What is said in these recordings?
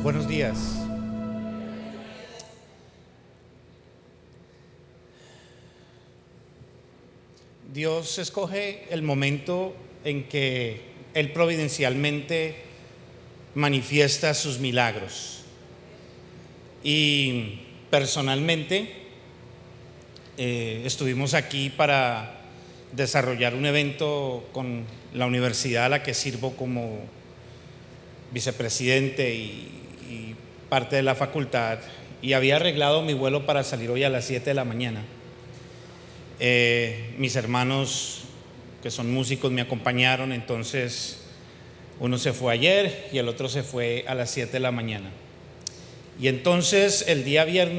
Buenos días. Dios escoge el momento en que Él providencialmente manifiesta sus milagros. Y personalmente estuvimos aquí para desarrollar un evento con la universidad a la que sirvo como vicepresidente y parte de la facultad, y había arreglado mi vuelo para salir hoy a las 7 de la mañana. Mis hermanos que son músicos me acompañaron, entonces uno se fue ayer y el otro se fue a las 7 de la mañana. Y entonces el día ayer,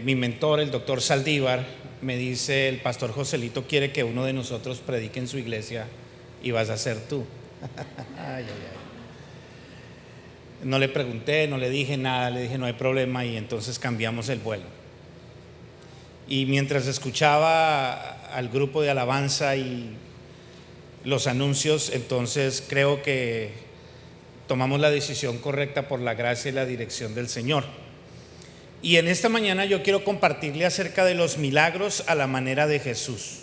mi mentor, el doctor Saldívar, me dice: el pastor Joselito quiere que uno de nosotros predique en su iglesia y vas a ser tú. Ay. No le pregunté, no le dije nada, le dije no hay problema, y entonces cambiamos el vuelo. Y mientras escuchaba al grupo de alabanza y los anuncios, entonces creo que tomamos la decisión correcta por la gracia y la dirección del Señor. Y en esta mañana yo quiero compartirle acerca de los milagros a la manera de Jesús.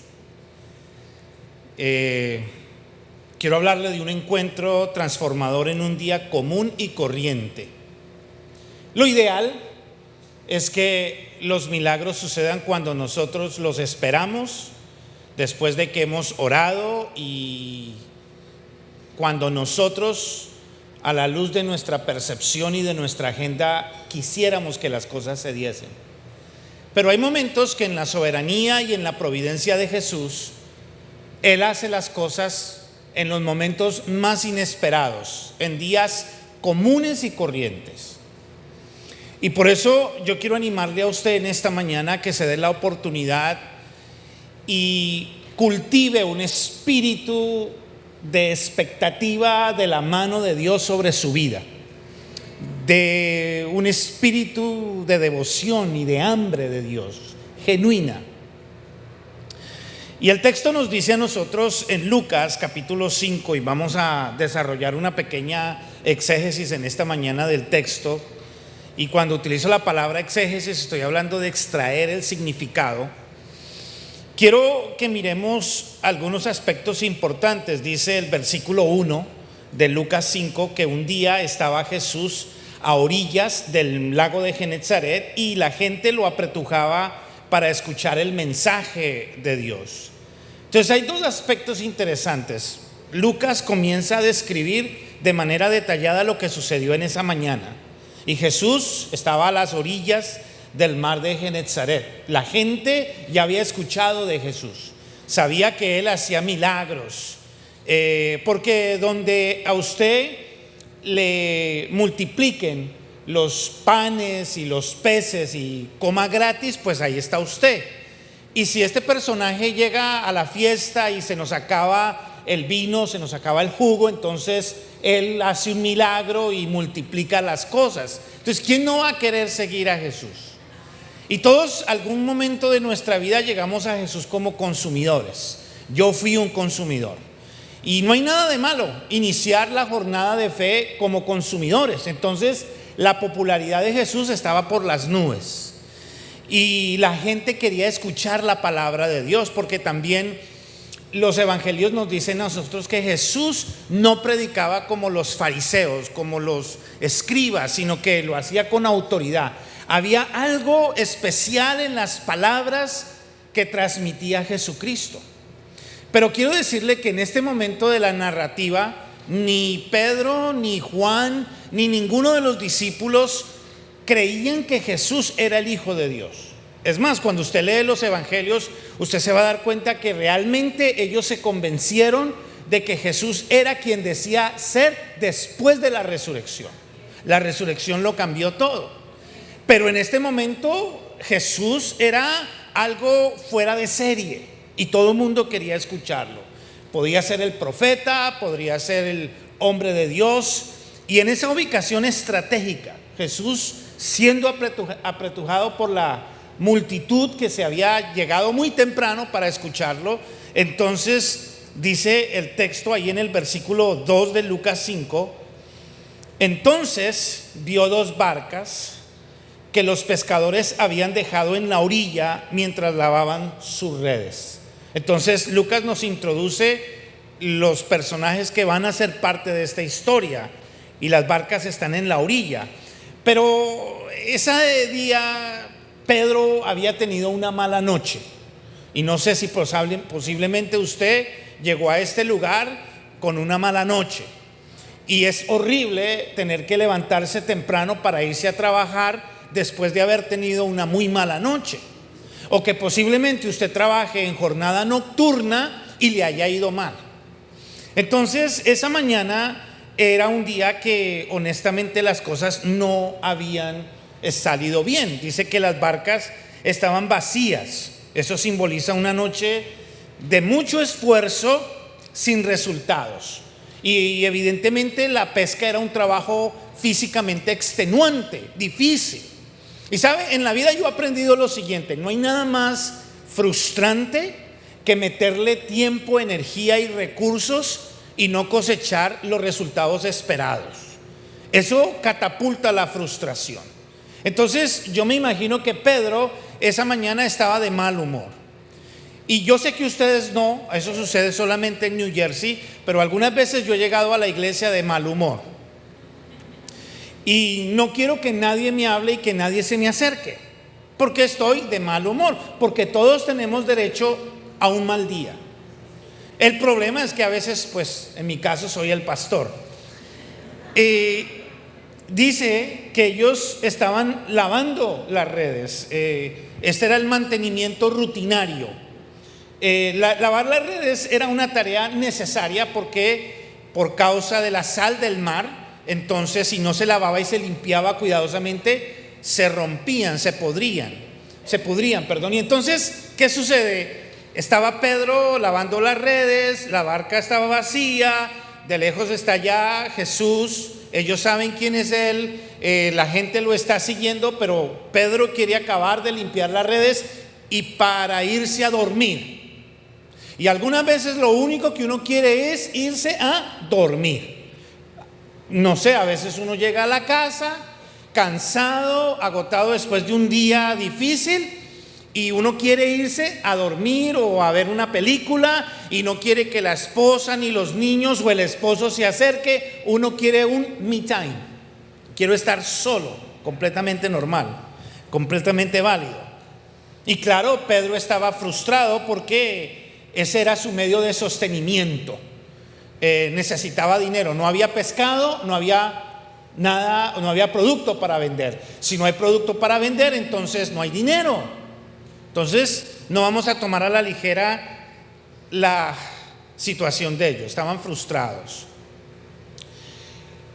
Quiero hablarle de un encuentro transformador en un día común y corriente. Lo ideal es que los milagros sucedan cuando nosotros los esperamos, después de que hemos orado y cuando nosotros, a la luz de nuestra percepción y de nuestra agenda, quisiéramos que las cosas se diesen. Pero hay momentos que en la soberanía y en la providencia de Jesús, Él hace las cosas en los momentos más inesperados, en días comunes y corrientes. Y por eso yo quiero animarle a usted en esta mañana que se dé la oportunidad y cultive un espíritu de expectativa de la mano de Dios sobre su vida, de un espíritu de devoción y de hambre de Dios genuina. Y el texto nos dice a nosotros en Lucas capítulo 5, y vamos a desarrollar una pequeña exégesis en esta mañana del texto. Y cuando utilizo la palabra exégesis estoy hablando de extraer el significado. Quiero que miremos algunos aspectos importantes. Dice el versículo 1 de Lucas 5 que un día estaba Jesús a orillas del lago de Genezaret y la gente lo apretujaba para escuchar el mensaje de Dios. Entonces hay dos aspectos interesantes. Lucas comienza a describir de manera detallada lo que sucedió en esa mañana. Y Jesús estaba a las orillas del mar de Genezaret. La gente ya había escuchado de Jesús, sabía que Él hacía milagros, porque donde a usted le multipliquen los panes y los peces y coma gratis, pues ahí está usted. Y si este personaje llega a la fiesta y se nos acaba el vino, se nos acaba el jugo, entonces Él hace un milagro y multiplica las cosas. Entonces, ¿quién no va a querer seguir a Jesús? Y todos algún momento de nuestra vida llegamos a Jesús como consumidores. Yo fui un consumidor. Y no hay nada de malo iniciar la jornada de fe como consumidores. Entonces, la popularidad de Jesús estaba por las nubes. Y la gente quería escuchar la palabra de Dios, porque también los evangelios nos dicen a nosotros que Jesús no predicaba como los fariseos, como los escribas, sino que lo hacía con autoridad. Había algo especial en las palabras que transmitía Jesucristo. Pero quiero decirle que en este momento de la narrativa, ni Pedro, ni Juan, ni ninguno de los discípulos creían que Jesús era el Hijo de Dios. Es más, cuando usted lee los evangelios, usted se va a dar cuenta que realmente ellos se convencieron de que Jesús era quien decía ser después de la resurrección. La resurrección lo cambió todo. Pero en este momento Jesús era algo fuera de serie y todo el mundo quería escucharlo. Podía ser el profeta, podría ser el hombre de Dios. Y en esa ubicación estratégica, Jesús, siendo apretujado por la multitud que se había llegado muy temprano para escucharlo, entonces dice el texto ahí en el versículo 2 de Lucas 5 Entonces vio dos barcas que los pescadores habían dejado en la orilla mientras lavaban sus redes. Entonces Lucas nos introduce los personajes que van a ser parte de esta historia, y las barcas están en la orilla. Pero ese día Pedro había tenido una mala noche, y no sé si posiblemente usted llegó a este lugar con una mala noche, y es horrible tener que levantarse temprano para irse a trabajar después de haber tenido una muy mala noche, o que posiblemente usted trabaje en jornada nocturna y le haya ido mal. Entonces esa mañana era un día que honestamente las cosas no habían salido bien. Dice que las barcas estaban vacías. Eso simboliza una noche de mucho esfuerzo sin resultados. Y evidentemente la pesca era un trabajo físicamente extenuante, difícil. Y sabe, en la vida yo he aprendido lo siguiente: no hay nada más frustrante que meterle tiempo, energía y recursos y no cosechar los resultados esperados. Eso catapulta la frustración. Entonces yo me imagino que Pedro esa mañana estaba de mal humor. Y yo sé que ustedes no, eso sucede solamente en New Jersey, pero algunas veces yo he llegado a la iglesia de mal humor. Y no quiero que nadie me hable y que nadie se me acerque, porque estoy de mal humor, porque todos tenemos derecho a un mal día. El problema es que a veces, pues en mi caso soy el pastor. Dice que ellos estaban lavando las redes. Este era el mantenimiento rutinario. Lavar las redes era una tarea necesaria porque por causa de la sal del mar, entonces si no se lavaba y se limpiaba cuidadosamente, se rompían, se pudrían. Y entonces, ¿qué sucede? Estaba Pedro lavando las redes, la barca estaba vacía, de lejos está ya Jesús, ellos saben quién es él, la gente lo está siguiendo, pero Pedro quiere acabar de limpiar las redes y para irse a dormir. Y algunas veces lo único que uno quiere es irse a dormir. No sé, a veces uno llega a la casa cansado, agotado después de un día difícil, y uno quiere irse a dormir o a ver una película y no quiere que la esposa ni los niños o el esposo se acerque. Uno quiere un me time. Quiero estar solo, completamente normal, completamente válido. Y claro, Pedro estaba frustrado porque ese era su medio de sostenimiento. Necesitaba dinero, no había pescado, no había nada, no había producto para vender. Si no hay producto para vender, entonces no hay dinero. Entonces no vamos a tomar a la ligera la situación de ellos, estaban frustrados.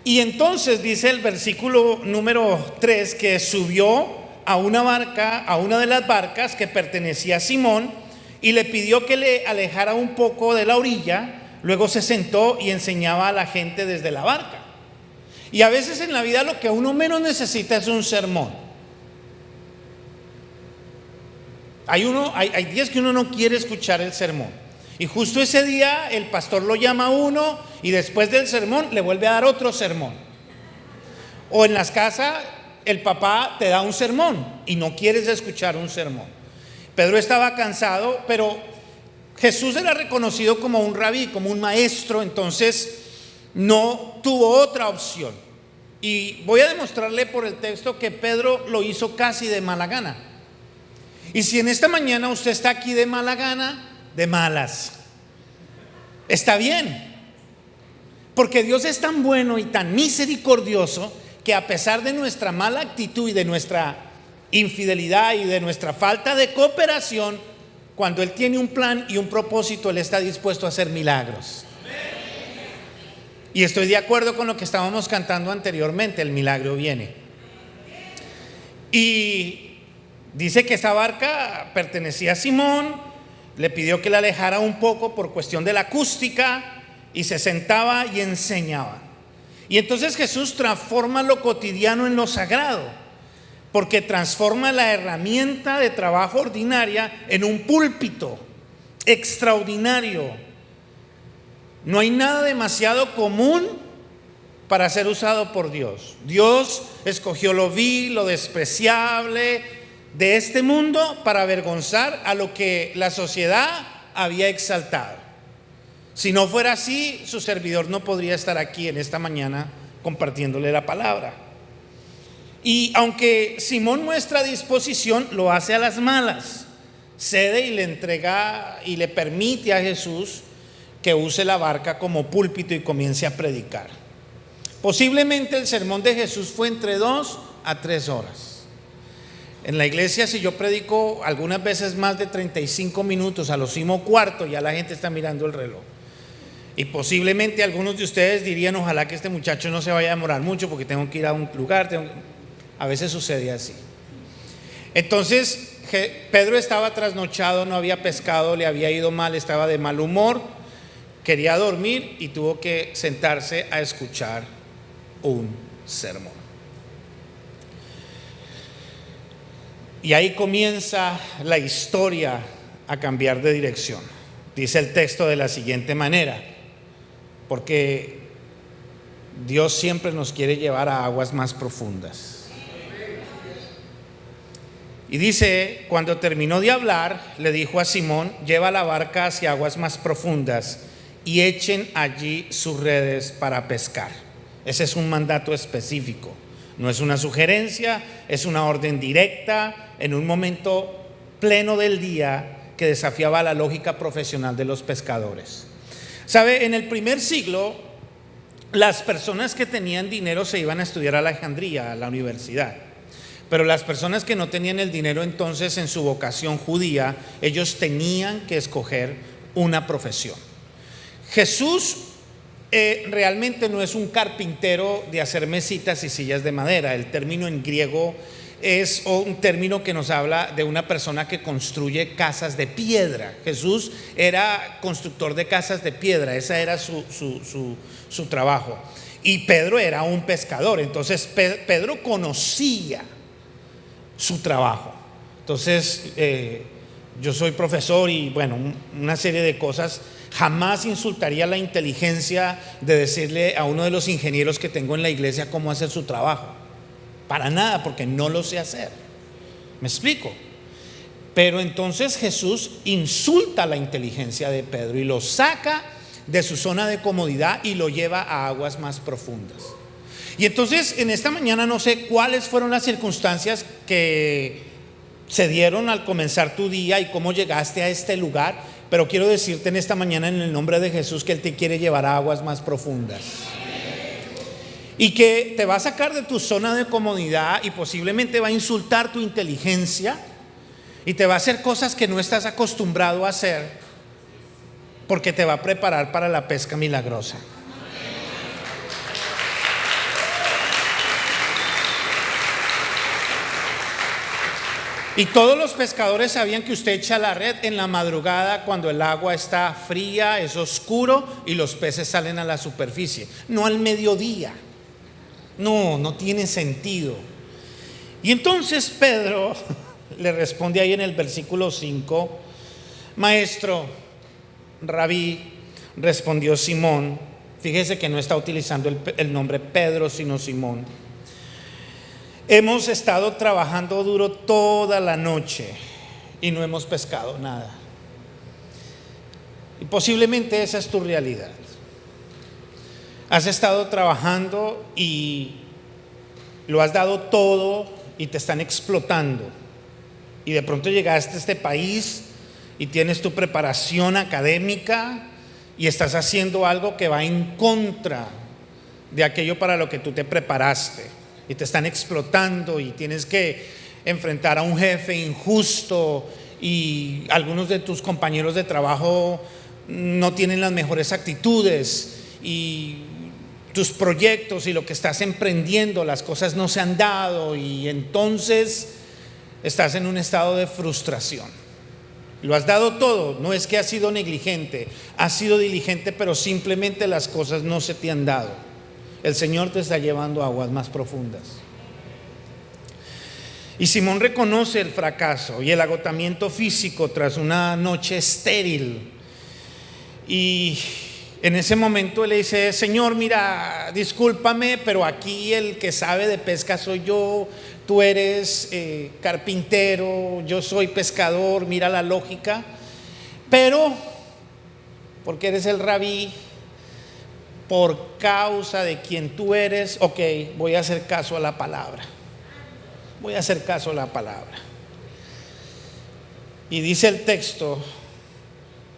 Y entonces dice el versículo número 3 que subió a una barca, a una de las barcas que pertenecía a Simón, y le pidió que le alejara un poco de la orilla. Luego se sentó y enseñaba a la gente desde la barca. Y a veces en la vida lo que uno menos necesita es un sermón. Hay días que uno no quiere escuchar el sermón, y justo ese día el pastor lo llama a uno y después del sermón le vuelve a dar otro sermón. O en las casas el papá te da un sermón y no quieres escuchar un sermón. Pedro estaba cansado, pero Jesús era reconocido como un rabí, como un maestro, entonces no tuvo otra opción. Y voy a demostrarle por el texto que Pedro lo hizo casi de mala gana. Y si en esta mañana usted está aquí de mala gana, de malas, está bien, porque Dios es tan bueno y tan misericordioso que a pesar de nuestra mala actitud y de nuestra infidelidad y de nuestra falta de cooperación, cuando Él tiene un plan y un propósito, Él está dispuesto a hacer milagros. Y estoy de acuerdo con lo que estábamos cantando anteriormente: el milagro viene. Y dice que esa barca pertenecía a Simón, le pidió que la alejara un poco por cuestión de la acústica, y se sentaba y enseñaba. Y entonces Jesús transforma lo cotidiano en lo sagrado, porque transforma la herramienta de trabajo ordinaria en un púlpito extraordinario. No hay nada demasiado común para ser usado por Dios. Dios escogió lo vil, lo despreciable de este mundo para avergonzar a lo que la sociedad había exaltado. Si no fuera así, su servidor no podría estar aquí en esta mañana compartiéndole la palabra. Y aunque Simón muestra disposición, lo hace a las malas. Cede y le entrega y le permite a Jesús que use la barca como púlpito y comience a predicar. Posiblemente el sermón de Jesús fue entre 2 a 3 horas. En la iglesia, si yo predico algunas veces más de 35 minutos, a lo sumo cuarto, ya la gente está mirando el reloj. Y posiblemente algunos de ustedes dirían: ojalá que este muchacho no se vaya a demorar mucho porque tengo que ir a un lugar. A veces sucede así. Entonces Pedro estaba trasnochado, no había pescado, le había ido mal, estaba de mal humor, quería dormir y tuvo que sentarse a escuchar un sermón. Y ahí comienza la historia a cambiar de dirección. Dice el texto de la siguiente manera: porque Dios siempre nos quiere llevar a aguas más profundas. Y dice: cuando terminó de hablar, le dijo a Simón: lleva la barca hacia aguas más profundas y echen allí sus redes para pescar. Ese es un mandato específico, no es una sugerencia, es una orden directa en un momento pleno del día que desafiaba la lógica profesional de los pescadores. ¿Sabe? En el primer siglo, las personas que tenían dinero se iban a estudiar a Alejandría, a la universidad. Pero las personas que no tenían el dinero, entonces, en su vocación judía, ellos tenían que escoger una profesión. Jesús realmente no es un carpintero de hacer mesitas y sillas de madera. El término en griego es un término que nos habla de una persona que construye casas de piedra. Jesús era constructor de casas de piedra, ese era su trabajo. Y Pedro era un pescador, entonces Pedro conocía su trabajo. Entonces yo soy profesor y bueno, una serie de cosas. Jamás insultaría la inteligencia de decirle a uno de los ingenieros que tengo en la iglesia cómo hacer su trabajo. Para nada, porque no lo sé hacer. ¿Me explico? Pero entonces Jesús insulta la inteligencia de Pedro y lo saca de su zona de comodidad y lo lleva a aguas más profundas. Y entonces en esta mañana no sé cuáles fueron las circunstancias que se dieron al comenzar tu día y cómo llegaste a este lugar, pero quiero decirte en esta mañana en el nombre de Jesús que Él te quiere llevar a aguas más profundas. Y que te va a sacar de tu zona de comodidad y posiblemente va a insultar tu inteligencia y te va a hacer cosas que no estás acostumbrado a hacer, porque te va a preparar para la pesca milagrosa. Y todos los pescadores sabían que usted echa la red en la madrugada cuando el agua está fría, es oscuro y los peces salen a la superficie, no al mediodía. No tiene sentido. Y entonces Pedro le responde ahí en el versículo 5: maestro, rabí, respondió Simón. Fíjese que no está utilizando el nombre Pedro, sino Simón. Hemos estado trabajando duro toda la noche y no hemos pescado nada. Y posiblemente esa es tu realidad. Has estado trabajando y lo has dado todo y te están explotando. Y de pronto llegaste a este país y tienes tu preparación académica y estás haciendo algo que va en contra de aquello para lo que tú te preparaste. Y te están explotando y tienes que enfrentar a un jefe injusto y algunos de tus compañeros de trabajo no tienen las mejores actitudes y tus proyectos y lo que estás emprendiendo, las cosas no se han dado y entonces estás en un estado de frustración. Lo has dado todo, no es que has sido negligente, has sido diligente, pero simplemente las cosas no se te han dado. El Señor te está llevando a aguas más profundas. Y Simón reconoce el fracaso y el agotamiento físico tras una noche estéril. Y En ese momento él le dice: Señor, mira, discúlpame, pero aquí el que sabe de pesca soy yo. Tú eres carpintero, yo soy pescador, mira la lógica. Pero, porque eres el rabí, por causa de quien tú eres, ok, voy a hacer caso a la palabra. Voy a hacer caso a la palabra. Y dice el texto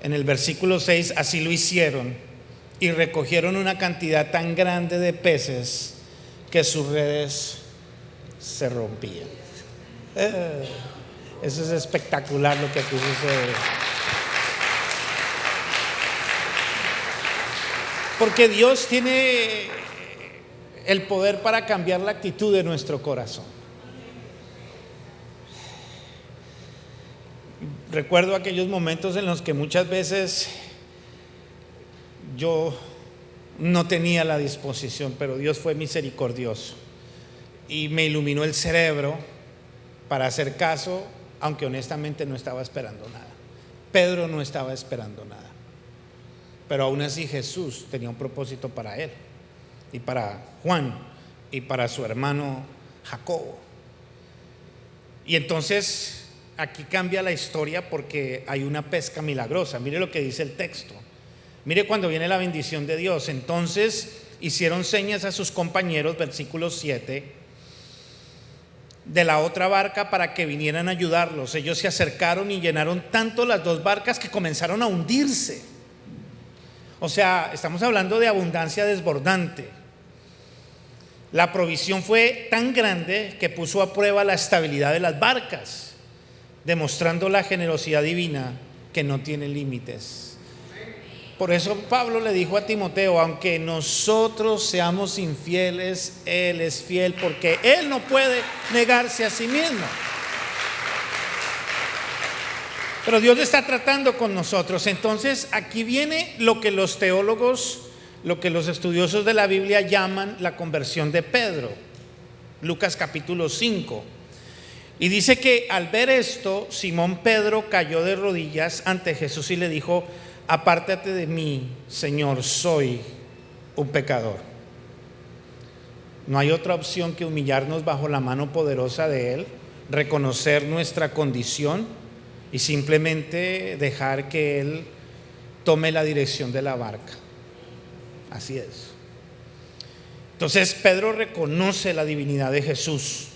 en el versículo 6: así lo hicieron y recogieron una cantidad tan grande de peces que sus redes se rompían. Eso es espectacular lo que aquí sucede. Porque Dios tiene el poder para cambiar la actitud de nuestro corazón. Recuerdo aquellos momentos en los que muchas veces yo no tenía la disposición, pero Dios fue misericordioso y me iluminó el cerebro para hacer caso, aunque honestamente no estaba esperando nada. Pedro no estaba esperando nada, pero aún así Jesús tenía un propósito para él y para Juan y para su hermano Jacobo. Y entonces aquí cambia la historia porque hay una pesca milagrosa. Mire lo que dice el texto. Mire cuando viene la bendición de Dios. Entonces hicieron señas a sus compañeros, versículo 7, de la otra barca para que vinieran a ayudarlos. Ellos se acercaron y llenaron tanto las dos barcas que comenzaron a hundirse. O sea, estamos hablando de abundancia desbordante. La provisión fue tan grande que puso a prueba la estabilidad de las barcas, demostrando la generosidad divina que no tiene límites. Por eso Pablo le dijo a Timoteo: aunque nosotros seamos infieles, Él es fiel, porque Él no puede negarse a sí mismo. Pero Dios está tratando con nosotros. Entonces aquí viene lo que los teólogos, lo que los estudiosos de la Biblia llaman la conversión de Pedro. Lucas capítulo 5. Y dice que al ver esto, Simón Pedro cayó de rodillas ante Jesús y le dijo: apártate de mí, Señor, soy un pecador. No hay otra opción que humillarnos bajo la mano poderosa de Él, reconocer nuestra condición y simplemente dejar que Él tome la dirección de la barca. Así es. Entonces Pedro reconoce la divinidad de Jesús.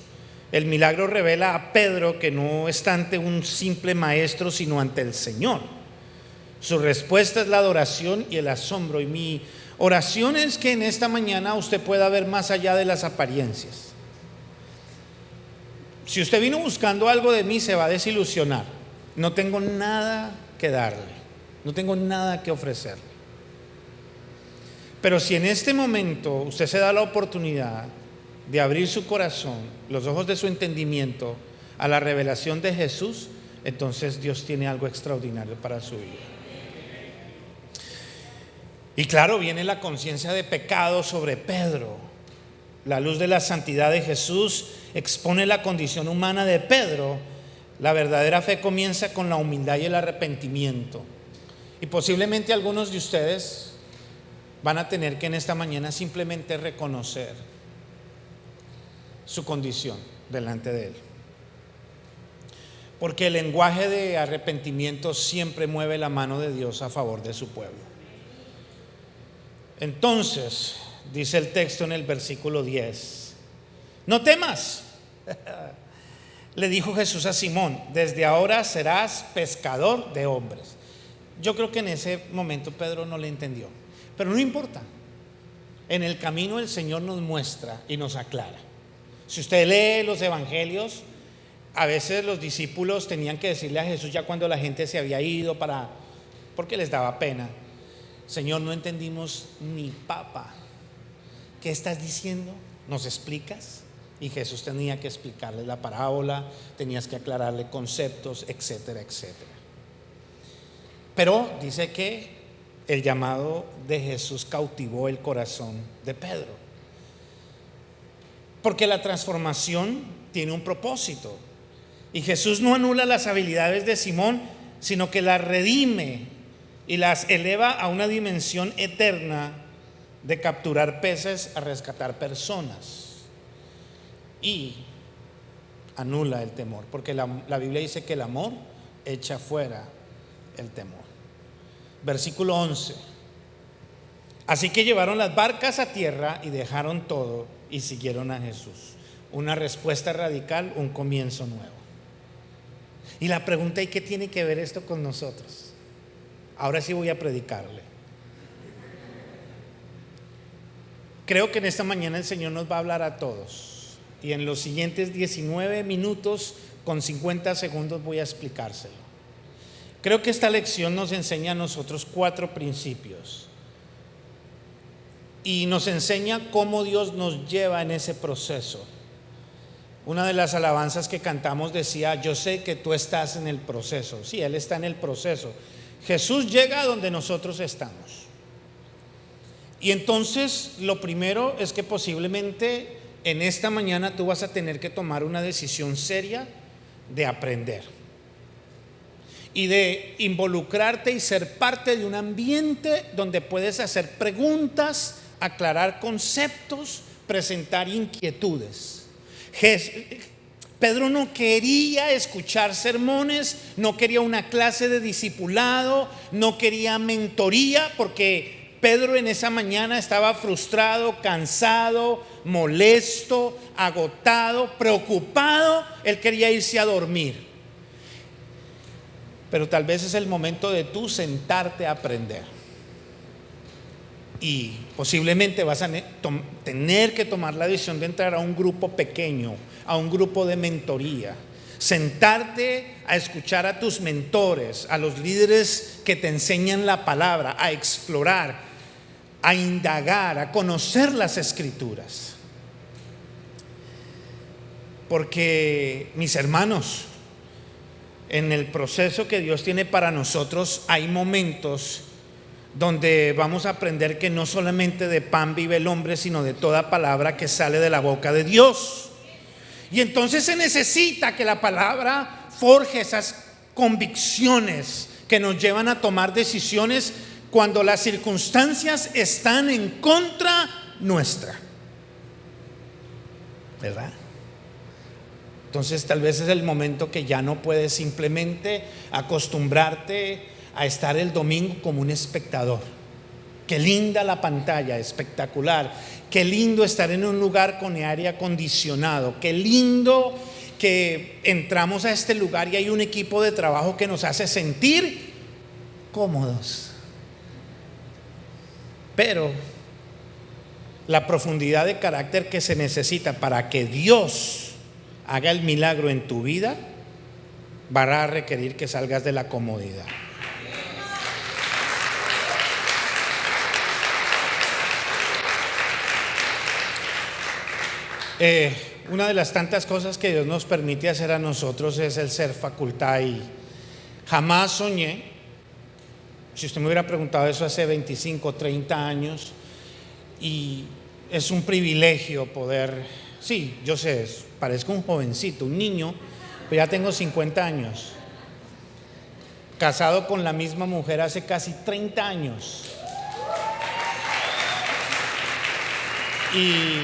El milagro revela a Pedro que no está ante un simple maestro, sino ante el Señor. Su respuesta es la adoración y el asombro. Y mi oración es que en esta mañana usted pueda ver más allá de las apariencias. Si usted vino buscando algo de mí, se va a desilusionar. No tengo nada que darle, no tengo nada que ofrecerle. Pero si en este momento usted se da la oportunidad de abrir su corazón, los ojos de su entendimiento a la revelación de Jesús, entonces Dios tiene algo extraordinario para su vida. Y claro, viene la conciencia de pecado sobre Pedro. La luz de la santidad de Jesús expone la condición humana de Pedro. La verdadera fe comienza con la humildad y el arrepentimiento. Y posiblemente algunos de ustedes van a tener que en esta mañana simplemente reconocer su condición delante de Él. Porque el lenguaje de arrepentimiento siempre mueve la mano de Dios a favor de su pueblo. Entonces, dice el texto en el versículo 10: no temas, le dijo Jesús a Simón, desde ahora serás pescador de hombres. Yo creo que en ese momento Pedro no le entendió, pero no importa. En el camino el Señor nos muestra y nos aclara. Si usted lee los evangelios, a veces los discípulos tenían que decirle a Jesús ya cuando la gente se había ido porque les daba pena: Señor, no entendimos ni papa. ¿Qué estás diciendo? ¿Nos explicas? Y Jesús tenía que explicarle la parábola, tenías que aclararle conceptos, etcétera, etcétera. Pero dice que el llamado de Jesús cautivó el corazón de Pedro, porque la transformación tiene un propósito. Y Jesús no anula las habilidades de Simón, sino que las redime y las eleva a una dimensión eterna de capturar peces a rescatar personas, y anula el temor, porque la Biblia dice que el amor echa fuera el temor. Versículo 11: así que llevaron las barcas a tierra y dejaron todo y siguieron a Jesús. Una respuesta radical, un comienzo nuevo. Y la pregunta: ¿y qué tiene que ver esto con nosotros? Ahora sí voy a predicarle. Creo que en esta mañana el Señor nos va a hablar a todos, y en los siguientes 19 minutos con 50 segundos voy a explicárselo. Creo que esta lección nos enseña a nosotros 4 principios, y nos enseña cómo Dios nos lleva en ese proceso. Una de las alabanzas que cantamos decía: yo sé que tú estás en el proceso. Sí, Él está en el proceso. Jesús llega a donde nosotros estamos. Y entonces lo primero es que posiblemente en esta mañana tú vas a tener que tomar una decisión seria de aprender y de involucrarte y ser parte de un ambiente donde puedes hacer preguntas, aclarar conceptos, presentar inquietudes. Pedro no quería escuchar sermones, no quería una clase de discipulado, no quería mentoría, porque Pedro en esa mañana estaba frustrado, cansado, molesto, agotado, preocupado. Él quería irse a dormir. Pero tal vez es el momento de tú sentarte a aprender. Y posiblemente vas a tener que tomar la decisión de entrar a un grupo pequeño, a un grupo de mentoría. Sentarte a escuchar a tus mentores, a los líderes que te enseñan la palabra, a explorar, a indagar, a conocer las Escrituras. Porque, mis hermanos, en el proceso que Dios tiene para nosotros hay momentos donde vamos a aprender que no solamente de pan vive el hombre, sino de toda palabra que sale de la boca de Dios. Y entonces se necesita que la palabra forje esas convicciones que nos llevan a tomar decisiones cuando las circunstancias están en contra nuestra, ¿verdad? Entonces tal vez es el momento que ya no puedes simplemente acostumbrarte a estar el domingo como un espectador. Qué linda la pantalla, espectacular. Qué lindo estar en un lugar con aire acondicionado. Qué lindo que entramos a este lugar y hay un equipo de trabajo que nos hace sentir cómodos. Pero la profundidad de carácter que se necesita para que Dios haga el milagro en tu vida va a requerir que salgas de la comodidad. Una de las tantas cosas que Dios nos permite hacer a nosotros es el ser facultad, y jamás soñé, si usted me hubiera preguntado eso hace 25, 30 años, y es un privilegio poder, sí, yo sé, parezco un jovencito, un niño, pero ya tengo 50 años, casado con la misma mujer hace casi 30 años, y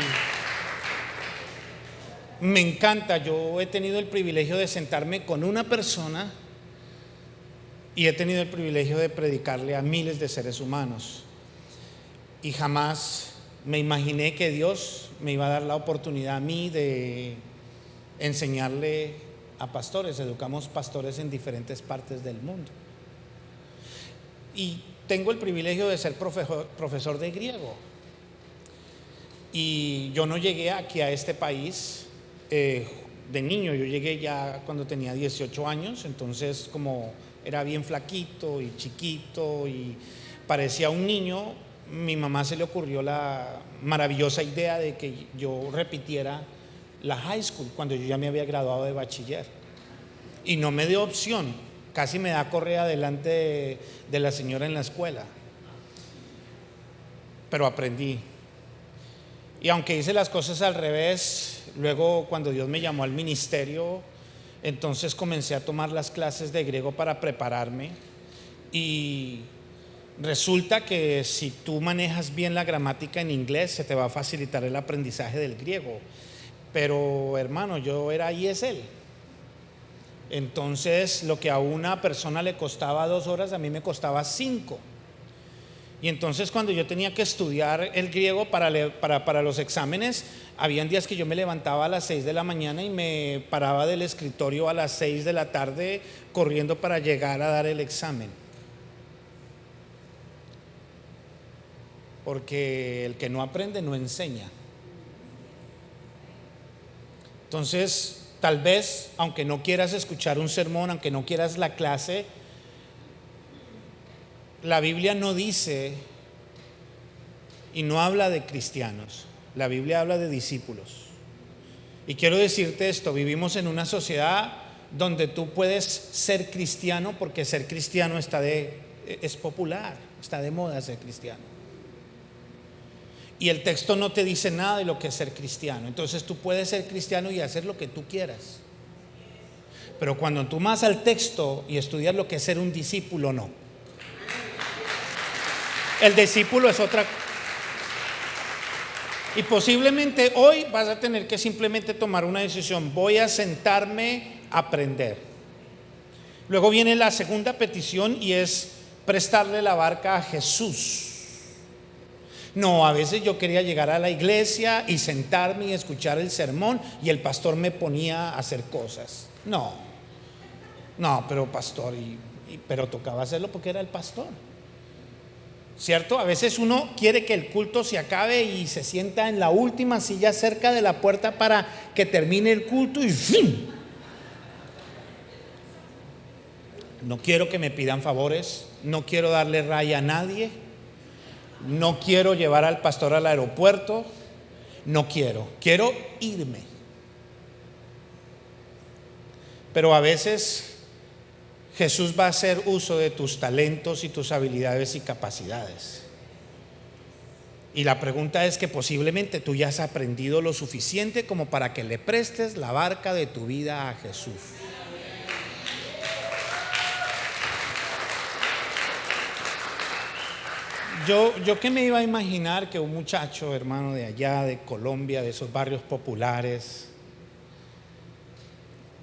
me encanta. Yo he tenido el privilegio de sentarme con una persona y he tenido el privilegio de predicarle a miles de seres humanos, y jamás me imaginé que Dios me iba a dar la oportunidad a mí de enseñarle a pastores. Educamos pastores en diferentes partes del mundo, y tengo el privilegio de ser profesor de griego. Y yo no llegué aquí a este país de niño, yo llegué ya cuando tenía 18 años, entonces como era bien flaquito y chiquito y parecía un niño, mi mamá se le ocurrió la maravillosa idea de que yo repitiera la high school cuando yo ya me había graduado de bachiller, y no me dio opción, casi me da correa delante de la señora en la escuela, pero aprendí. Y aunque hice las cosas al revés, luego cuando Dios me llamó al ministerio, entonces comencé a tomar las clases de griego para prepararme, y Resulta que si tú manejas bien la gramática en inglés, se te va a facilitar el aprendizaje del griego. Pero hermano, yo era ESL. Entonces lo que a una persona le costaba 2 horas, a mí me costaba 5. Y entonces cuando yo tenía que estudiar el griego para los exámenes, habían días que yo me levantaba a las 6 de la mañana y me paraba del escritorio a las 6 de la tarde corriendo para llegar a dar el examen. Porque el que no aprende no enseña. Entonces, tal vez, aunque no quieras escuchar un sermón, aunque no quieras la clase, la Biblia no dice y no habla de cristianos, la Biblia habla de discípulos. Y quiero decirte esto, vivimos en una sociedad donde tú puedes ser cristiano porque ser cristiano es popular, está de moda ser cristiano. Y el texto no te dice nada de lo que es ser cristiano. Entonces tú puedes ser cristiano y hacer lo que tú quieras. Pero cuando tú vas al texto y estudias lo que es ser un discípulo, no. El discípulo es otra. Y posiblemente hoy vas a tener que simplemente tomar una decisión. Voy a sentarme a aprender. Luego viene la segunda petición y es prestarle la barca a Jesús. No, a veces yo quería llegar a la iglesia y sentarme y escuchar el sermón y el pastor me ponía a hacer cosas. No, pero pastor, pero tocaba hacerlo porque era el pastor. ¿Cierto? A veces uno quiere que el culto se acabe y se sienta en la última silla cerca de la puerta para que termine el culto y ¡fin! No quiero que me pidan favores, no quiero darle raya a nadie, no quiero llevar al pastor al aeropuerto, quiero irme. Pero a veces Jesús va a hacer uso de tus talentos y tus habilidades y capacidades. Y la pregunta es que posiblemente tú ya has aprendido lo suficiente como para que le prestes la barca de tu vida a Jesús. Yo que me iba a imaginar que un muchacho, hermano, de allá, de Colombia, de esos barrios populares,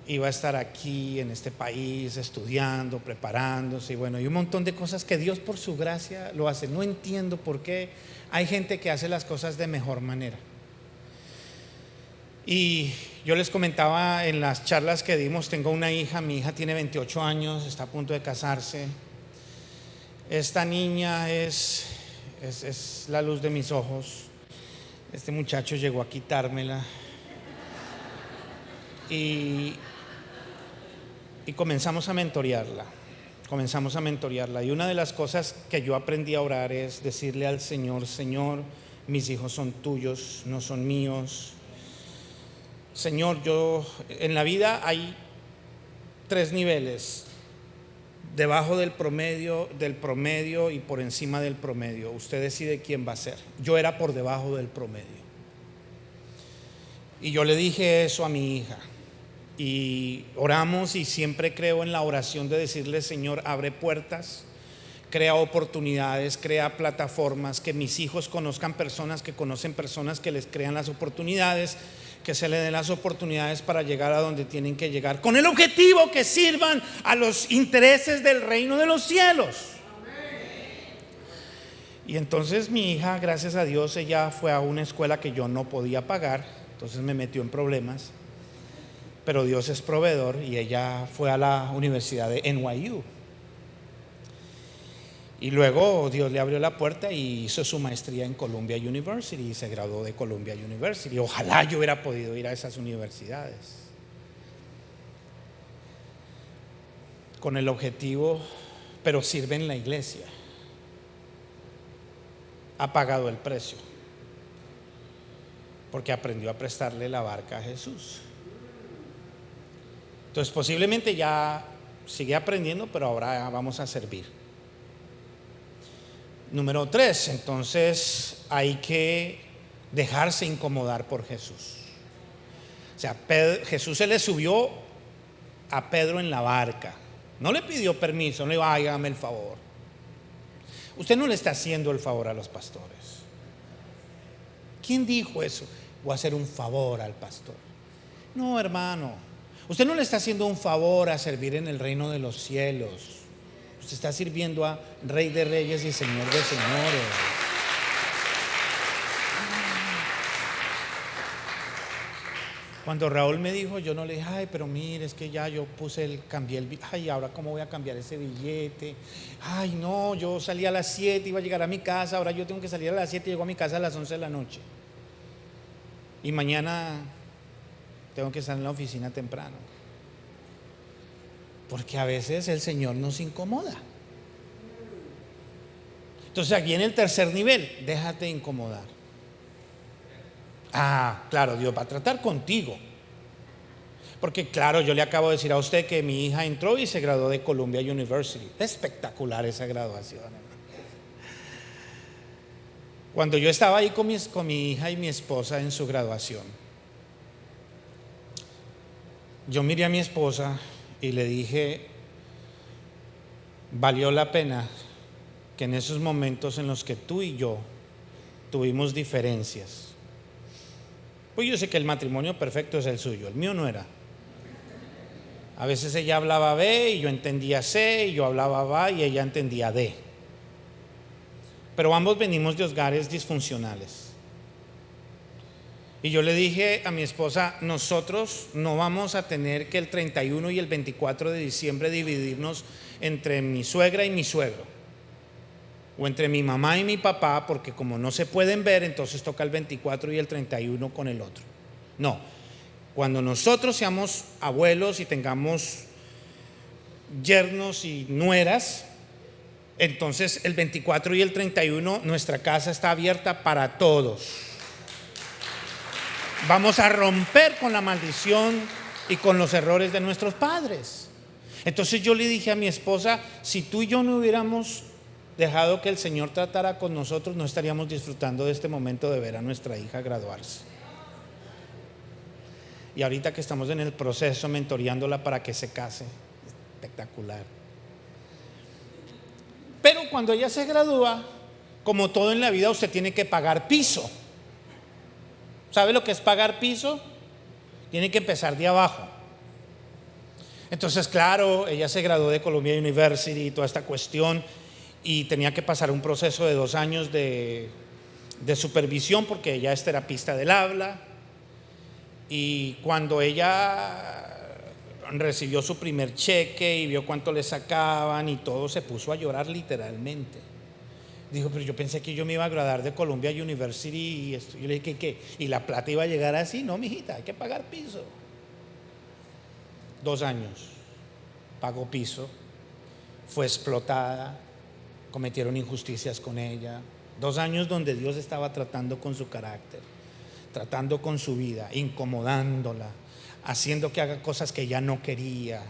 iba a estar aquí en este país estudiando, preparándose, y bueno, y un montón de cosas que Dios por su gracia lo hace. No entiendo por qué hay gente que hace las cosas de mejor manera. Y yo les comentaba en las charlas que dimos, tengo una hija, mi hija tiene 28 años, está a punto de casarse. Esta niña es la luz de mis ojos. Este muchacho llegó a quitármela. Y comenzamos a mentorearla. Y una de las cosas que yo aprendí a orar es decirle al Señor: Señor, mis hijos son tuyos, no son míos. Señor, yo en la vida hay 3 niveles: debajo del promedio y por encima del promedio. Usted decide quién va a ser. Yo era por debajo del promedio. Y yo le dije eso a mi hija. Y oramos, y siempre creo en la oración de decirle: Señor, abre puertas, crea oportunidades, crea plataformas, que mis hijos conozcan personas que conocen personas que les crean las oportunidades, que se les den las oportunidades para llegar a donde tienen que llegar, con el objetivo que sirvan a los intereses del reino de los cielos. Y entonces mi hija, gracias a Dios, ella fue a una escuela que yo no podía pagar, entonces me metió en problemas. Pero Dios es proveedor, y ella fue a la universidad de NYU. Y luego Dios le abrió la puerta y hizo su maestría en Columbia University y se graduó de Columbia University. Ojalá yo hubiera podido ir a esas universidades. Con el objetivo, pero sirve en la iglesia. Ha pagado el precio, porque aprendió a prestarle la barca a Jesús. Entonces posiblemente ya sigue aprendiendo, pero ahora vamos a servir. Número 3, entonces hay que dejarse incomodar por Jesús. O sea, Jesús se le subió a Pedro en la barca. No le pidió permiso, no le dijo: hágame el favor. Usted no le está haciendo el favor a los pastores. ¿Quién dijo eso? Voy a hacer un favor al pastor. No, hermano, usted no le está haciendo un favor a servir en el reino de los cielos. Usted está sirviendo a Rey de Reyes y Señor de Señores. Cuando Raúl me dijo, yo no le dije, ay, pero mire, es que ya yo cambié el billete, ay, ahora cómo voy a cambiar ese billete, ay, no, yo salí a las 7, iba a llegar a mi casa, ahora yo tengo que salir a las 7, llego a mi casa a las 11 de la noche. Y mañana tengo que estar en la oficina temprano. Porque a veces el Señor nos incomoda. Entonces aquí en el tercer nivel, déjate incomodar. Ah, claro, Dios va a tratar contigo. Porque claro, yo le acabo de decir a usted que mi hija entró y se graduó de Columbia University. Espectacular esa graduación, hermano. Cuando yo estaba ahí con mi hija y mi esposa en su graduación, yo miré a mi esposa y le dije, valió la pena que en esos momentos en los que tú y yo tuvimos diferencias. Pues yo sé que el matrimonio perfecto es el suyo, el mío no era. A veces ella hablaba B y yo entendía C, y yo hablaba B y ella entendía D. Pero ambos venimos de hogares disfuncionales. Y yo le dije a mi esposa, nosotros no vamos a tener que el 31 y el 24 de diciembre dividirnos entre mi suegra y mi suegro, o entre mi mamá y mi papá, porque como no se pueden ver, entonces toca el 24 y el 31 con el otro. No, cuando nosotros seamos abuelos y tengamos yernos y nueras, entonces el 24 y el 31 nuestra casa está abierta para todos. Vamos a romper con la maldición y con los errores de nuestros padres. Entonces yo le dije a mi esposa, si tú y yo no hubiéramos dejado que el Señor tratara con nosotros, no estaríamos disfrutando de este momento de ver a nuestra hija graduarse. Y ahorita que estamos en el proceso mentoreándola para que se case, espectacular. Pero cuando ella se gradúa, como todo en la vida, usted tiene que pagar piso. ¿Sabe lo que es pagar piso? Tiene que empezar de abajo. Entonces, claro, ella se graduó de Columbia University y toda esta cuestión, y tenía que pasar un proceso de 2 años de supervisión, porque ella es terapista del habla. Y cuando ella recibió su primer cheque y vio cuánto le sacaban y todo, se puso a llorar literalmente. Dijo, pero yo pensé que yo me iba a graduar de Columbia University y esto. Yo le dije, ¿qué? ¿Y la plata iba a llegar así? No, mijita, hay que pagar piso. 2 años pagó piso, fue explotada, cometieron injusticias con ella. 2 años donde Dios estaba tratando con su carácter, tratando con su vida, incomodándola, haciendo que haga cosas que ella no quería,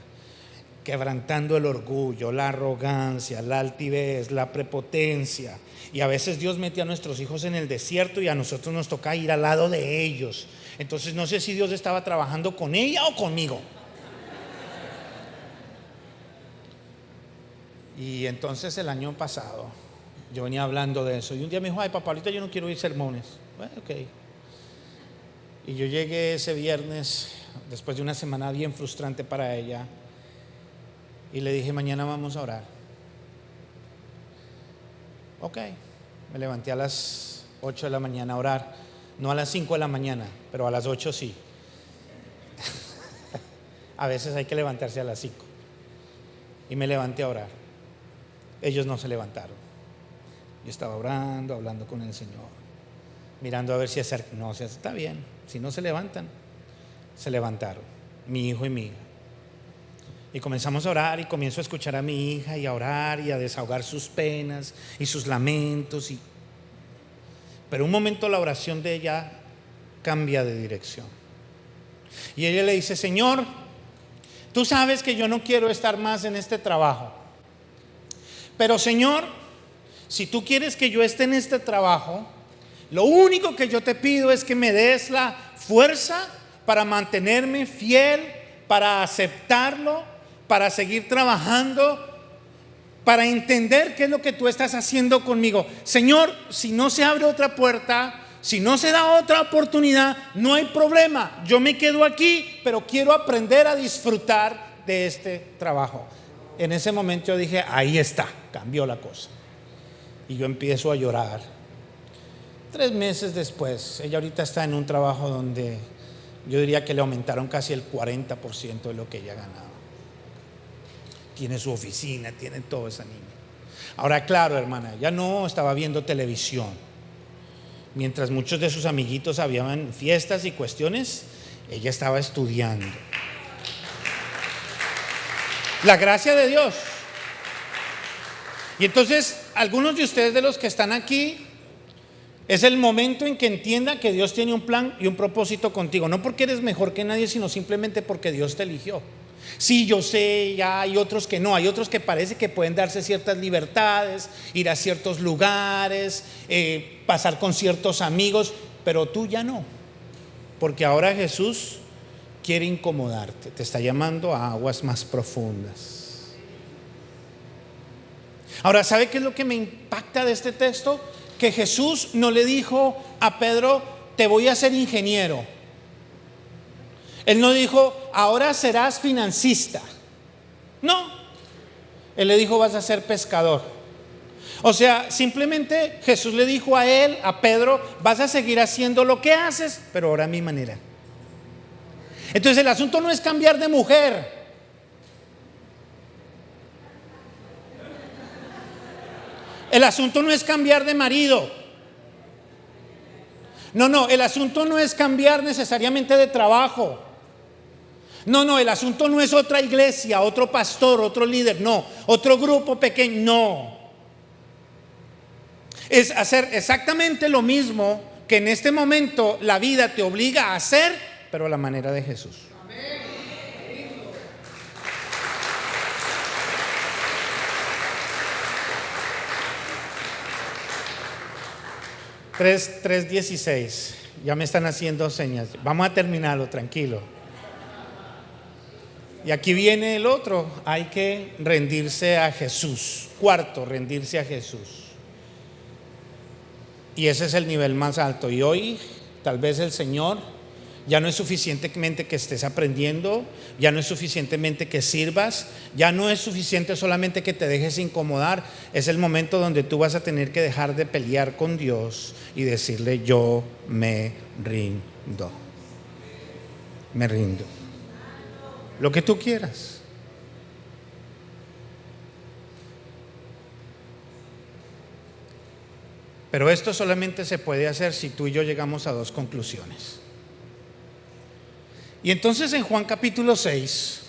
quebrantando el orgullo, la arrogancia, la altivez, la prepotencia. Y a veces Dios mete a nuestros hijos en el desierto y a nosotros nos toca ir al lado de ellos. Entonces no sé si Dios estaba trabajando con ella o conmigo. Y entonces el año pasado yo venía hablando de eso y un día me dijo, ay papá, ahorita yo no quiero oír sermones. Bueno, ok. Y yo llegué ese viernes después de una semana bien frustrante para ella y le dije, mañana vamos a orar. Ok, me levanté a las 8 de la mañana a orar, no a las 5 de la mañana, pero a las 8 sí. A veces hay que levantarse a las 5. Y me levanté a orar. Ellos no se levantaron. Yo estaba orando, hablando con el Señor, mirando a ver si no, está bien. Si no se levantan, se levantaron mi hijo y mi hija. Y comenzamos a orar y comienzo a escuchar a mi hija y a orar y a desahogar sus penas y sus lamentos. Pero un momento la oración de ella cambia de dirección. Y ella le dice, Señor, tú sabes que yo no quiero estar más en este trabajo. Pero Señor, si tú quieres que yo esté en este trabajo, lo único que yo te pido es que me des la fuerza para mantenerme fiel, para aceptarlo, para seguir trabajando para entender qué es lo que tú estás haciendo conmigo. Señor, si no se abre otra puerta, si no se da otra oportunidad, no hay problema. Yo me quedo aquí, pero quiero aprender a disfrutar de este trabajo. En ese momento yo dije, ahí está, cambió la cosa. Y yo empiezo a llorar. 3 meses después, ella ahorita está en un trabajo donde yo diría que le aumentaron casi el 40% de lo que ella ganaba. Tiene su oficina, tiene todo esa niña. Ahora, claro, hermana, ya no estaba viendo televisión. Mientras muchos de sus amiguitos habían fiestas y cuestiones, ella estaba estudiando. La gracia de Dios. Y entonces, algunos de ustedes de los que están aquí, es el momento en que entienda que Dios tiene un plan y un propósito contigo. No porque eres mejor que nadie, sino simplemente porque Dios te eligió. Sí, yo sé, ya hay otros que no, hay otros que parece que pueden darse ciertas libertades, ir a ciertos lugares, pasar con ciertos amigos, pero tú ya no, porque ahora Jesús quiere incomodarte, te está llamando a aguas más profundas. Ahora, ¿sabe qué es lo que me impacta de este texto? Que Jesús no le dijo a Pedro, te voy a hacer ingeniero. Él no dijo, ahora serás financista. No, Él le dijo, vas a ser pescador. O sea, simplemente Jesús le dijo a él, a Pedro, vas a seguir haciendo lo que haces, pero ahora a mi manera. Entonces el asunto no es cambiar de mujer. El asunto no es cambiar de marido. No, el asunto no es cambiar necesariamente de trabajo. No, el asunto no es otra iglesia, otro pastor, otro líder, no, otro grupo pequeño, no. Es hacer exactamente lo mismo que en este momento la vida te obliga a hacer, pero a la manera de Jesús. 3:16. Ya me están haciendo señas. Vamos a terminarlo, tranquilo. Y aquí viene el otro. Hay que rendirse a Jesús. 4, rendirse a Jesús. Y ese es el nivel más alto. Y hoy, tal vez el Señor, ya no es suficientemente que estés aprendiendo, ya no es suficientemente que sirvas, ya no es suficiente solamente que te dejes incomodar. Es el momento donde tú vas a tener que dejar de pelear con Dios y decirle, yo me rindo. Me rindo. Lo que tú quieras. Pero esto solamente se puede hacer si tú y yo llegamos a 2 conclusiones. Y entonces en Juan capítulo 6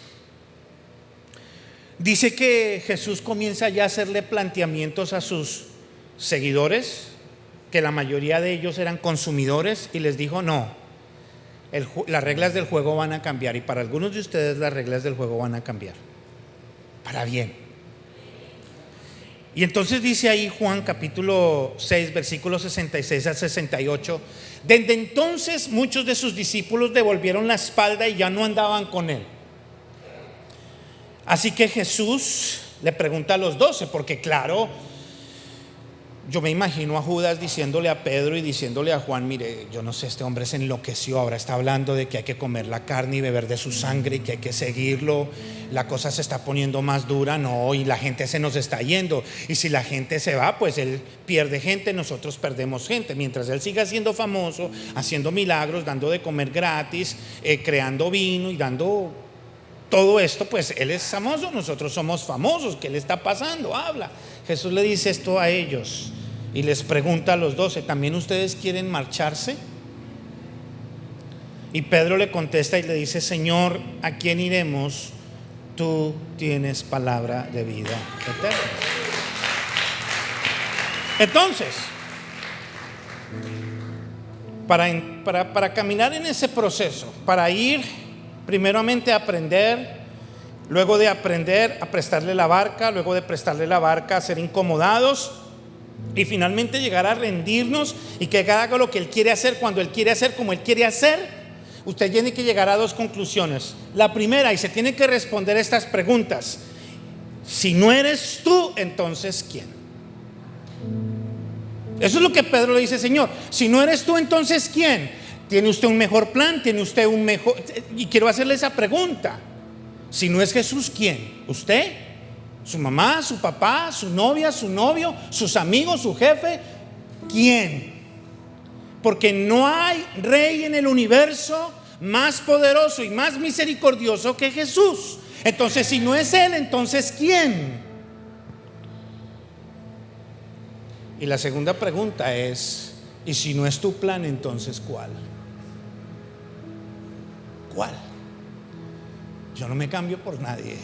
dice que Jesús comienza ya a hacerle planteamientos a sus seguidores, que la mayoría de ellos eran consumidores, y les dijo, no, las reglas del juego van a cambiar, y para algunos de ustedes las reglas del juego van a cambiar para bien. Y entonces dice ahí Juan capítulo 6 versículos 66 al 68, desde entonces muchos de sus discípulos devolvieron la espalda y ya no andaban con él. Así que Jesús le pregunta a los 12, porque claro, yo me imagino a Judas diciéndole a Pedro y diciéndole a Juan, mire, yo no sé, este hombre se enloqueció, ahora está hablando de que hay que comer la carne y beber de su sangre y que hay que seguirlo, la cosa se está poniendo más dura, no, y la gente se nos está yendo, y si la gente se va, pues él pierde gente, nosotros perdemos gente, mientras él siga siendo famoso, haciendo milagros, dando de comer gratis, creando vino y dando todo esto, pues él es famoso, nosotros somos famosos. ¿Qué le está pasando? Habla. Jesús le dice esto a ellos y les pregunta a los 12, ¿también ustedes quieren marcharse? Y Pedro le contesta y le dice, Señor, ¿a quién iremos? Tú tienes palabra de vida eterna. Entonces, para caminar en ese proceso, para ir primeramente a aprender, luego de aprender a prestarle la barca, luego de prestarle la barca a ser incomodados y finalmente llegar a rendirnos y que haga lo que Él quiere hacer cuando Él quiere hacer, como Él quiere hacer, usted tiene que llegar a 2 conclusiones. La primera, y se tiene que responder estas preguntas: Si no eres tú, entonces ¿quién? Eso es lo que Pedro le dice: Señor, si no eres tú, entonces ¿quién? ¿Tiene usted un mejor plan? ¿Tiene usted un mejor? Y quiero hacerle esa pregunta: si no es Jesús, ¿quién? ¿Usted? ¿Su mamá? ¿Su papá? ¿Su novia? ¿Su novio? ¿Sus amigos? ¿Su jefe? ¿Quién? Porque no hay rey en el universo más poderoso y más misericordioso que Jesús. Entonces, si no es Él, entonces ¿quién? Y la segunda pregunta es: ¿y si no es tu plan, entonces cuál? ¿Cuál? Yo no me cambio por nadie.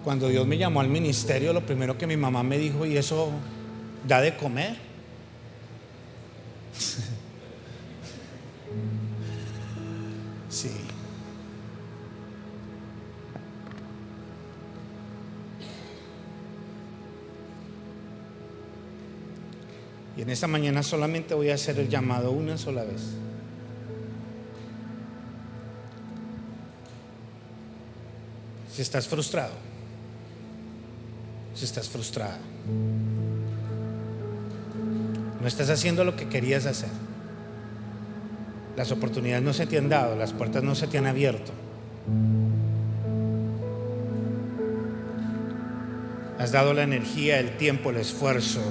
Cuando Dios me llamó al ministerio, lo primero que mi mamá me dijo: ¿y eso da de comer? Sí. Y en esta mañana solamente voy a hacer el llamado una sola vez. Si estás frustrado, si estás frustrada, no estás haciendo lo que querías hacer, las oportunidades no se te han dado, las puertas no se te han abierto, has dado la energía, el tiempo, el esfuerzo,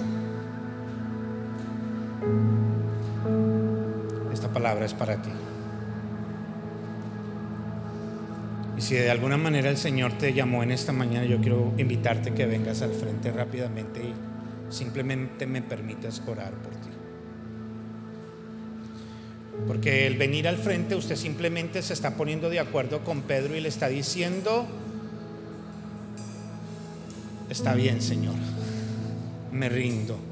esta palabra es para ti. Y si de alguna manera el Señor te llamó en esta mañana, yo quiero invitarte que vengas al frente rápidamente y simplemente me permitas orar por ti. Porque el venir al frente, usted simplemente se está poniendo de acuerdo con Pedro y le está diciendo: está bien, Señor, me rindo.